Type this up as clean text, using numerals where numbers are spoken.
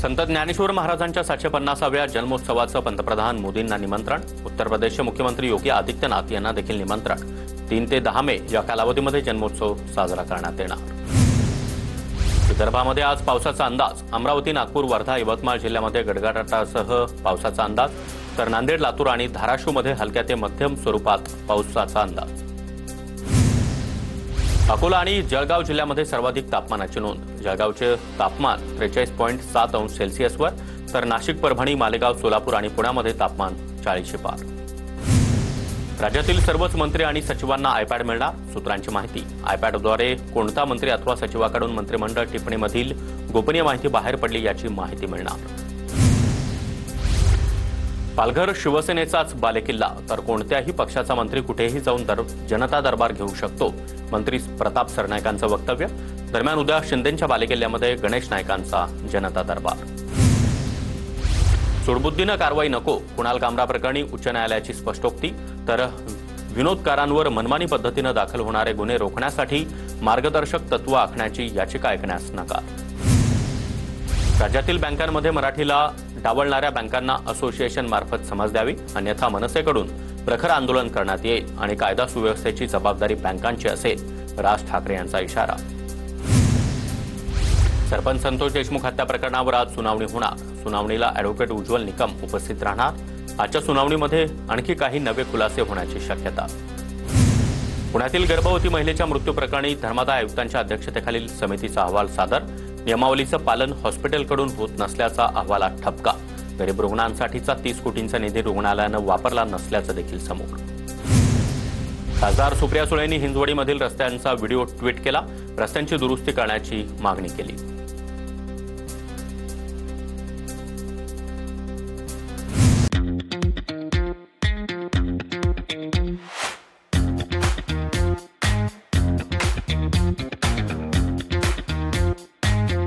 संत ज्ञानेश्वर महाराजांच्या 750व्या जन्मोत्सवाचं पंतप्रधान मोदींना निमंत्रण. उत्तर प्रदेशचे मुख्यमंत्री योगी आदित्यनाथ यांना देखील निमंत्रण. 3 ते 10 मे या कालावधीमध्ये जन्मोत्सव साजरा करण्यात येणार. विदर्भामध्ये आज पावसाचा अंदाज. अमरावती, नागपूर, वर्धा, यवतमाळ जिल्ह्यामध्ये गडगडाटासह पावसाचा अंदाज, तर नांदेड, लातूर आणि धाराशिवमध्ये हलक्या ते मध्यम स्वरूपात पावसाचा अंदाज. अकोला आणि जळगाव जिल्ह्यामध्ये सर्वाधिक तापमानाची नोंद. जळगावचे तापमान 43.7 अंश सेल्सिअसवर, तर नाशिक, परभणी, मालेगाव, सोलापूर आणि पुण्यामध्ये तापमान 40 पार. राज्यातील सर्वच मंत्री आणि सचिवांना आयपॅड मिळणार. सूत्रांची माहिती. आयपॅडद्वारे कोणता मंत्री अथवा सचिवाकडून मंत्रिमंडळ टिप्पणीमधील गोपनीय माहिती बाहेर पडली याची माहिती मिळणार. पालघर शिवसेनेचाच बालेकिल्ला, तर कोणत्याही पक्षाचा मंत्री कुठेही जाऊन जनता दरबार घेऊ शकतो. मंत्री प्रताप सरनाईकांचं वक्तव्य. दरम्यान उद्या शिंदेंच्या बालेकिल्ल्यामध्ये गणेश नाईकांचा जनता दरबार. सूडबुद्धीनं कारवाई नको. कुणाल कामरा प्रकरणी उच्च न्यायालयाची स्पष्टोक्ती. तर विनोदकारांवर मनमानी पद्धतीनं दाखल होणारे गुन्हे रोखण्यासाठी मार्गदर्शक तत्व आखण्याची याचिका ऐकण्यास नकार. राज्यातील बँकांमध्ये मराठीला डावलणाऱ्या बँकांना असोसिएशन मार्फत समज द्यावी, अन्यथा मनसेकडून प्रखर आंदोलन करण्यात येईल आणि कायदा सुव्यवस्थेची जबाबदारी बँकांची असेल. राज ठाकरे यांचा इशारा. सरपंच संतोष देशमुख हत्या प्रकरणावर आज सुनावणी होणार. सुनावणीला अॅडव्होकेट उज्ज्वल निकम उपस्थित राहणार. आजच्या सुनावणीमध्ये आणखी काही नवे खुलासे होण्याची शक्यता. पुण्यातील गर्भवती महिलेच्या मृत्यू प्रकरणी धर्मादाय आयुक्तांच्या अध्यक्षतेखालील समितीचा अहवाल सादर. नियमावलीचं पालन हॉस्पिटलकडून होत नसल्याचा अहवालात ठपका. गरीब रुग्णांसाठीचा 30 कोटींचा निधी रुग्णालयानं वापरला नसल्याचं देखील समोर. खासदार सुप्रिया सुळेंनी हिंजवडीमधील रस्त्यांचा व्हिडिओ ट्विट केला. रस्त्यांची दुरुस्ती करण्याची मागणी केली.